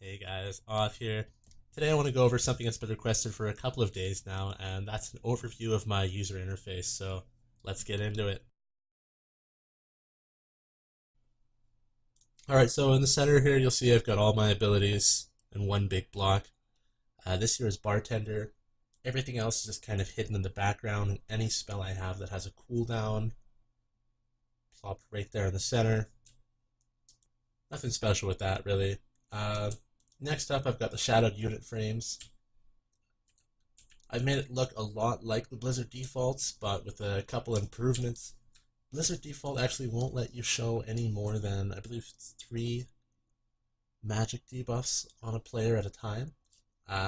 Hey guys, Off here. Today I want to go over something that's been requested for a couple of days now, and that's an overview of my user interface, so let's get into it. Alright, so in the center here you'll see I've got all my abilities in one big block. This here is Bartender. Everything else is just kind of hidden in the background, and any spell I have that has a cooldown plopped right there in the center. Nothing special with that, really. Next up, I've got the shadowed unit frames. I've made it look a lot like the Blizzard defaults, but with a couple improvements. Blizzard default actually won't let you show any more than, I believe it's 3 magic debuffs on a player at a time.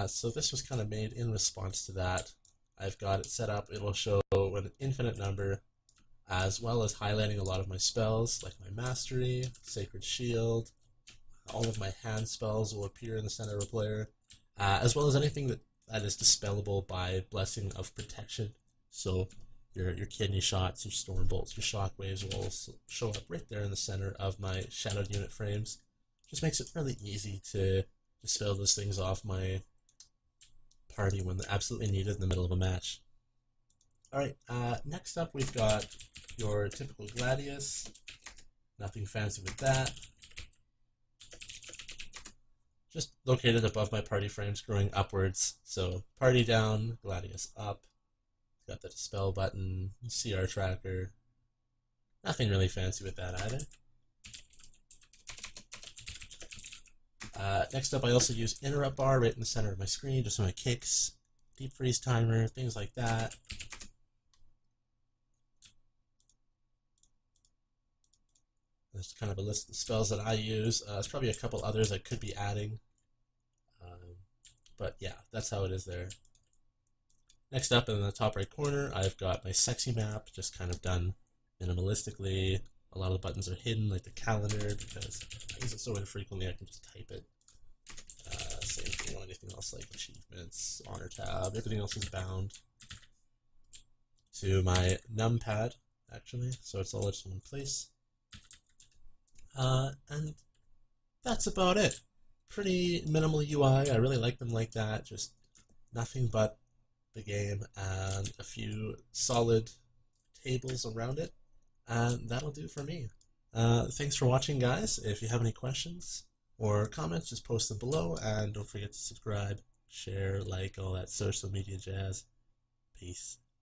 So this was kind of made in response to that. I've got it set up, it'll show an infinite number, as well as highlighting a lot of my spells, like my Mastery, Sacred Shield. All of my hand spells will appear in the center of a player, as well as anything that is dispellable by Blessing of Protection. So your kidney shots, your storm bolts, your shockwaves will also show up right there in the center of my shadowed unit frames. Just makes it really easy to dispel those things off my party when they're absolutely needed in the middle of a match. Alright, next up we've got your typical Gladius. Nothing fancy with that. Just located above my party frame, scrolling upwards. So party down, Gladius up. Got the dispel button, CR tracker. Nothing really fancy with that either. Next up, I also use interrupt bar right in the center of my screen, just for my kicks, deep freeze timer, things like that. There's kind of a list of spells that I use. There's probably a couple others I could be adding. But yeah, that's how it is there. Next up in the top right corner, I've got my SexyMap, just kind of done minimalistically. A lot of the buttons are hidden, like the calendar, because I use it so infrequently I can just type it. Same thing on anything else like achievements, honor tab, everything else is bound to my numpad, actually, so it's all just in one place. And that's about it. Pretty minimal UI. I really like them like that. Just nothing but the game and a few solid tables around it. And that'll do for me. Thanks for watching, guys. If you have any questions or comments, just post them below. And don't forget to subscribe, share, like, all that social media jazz. Peace.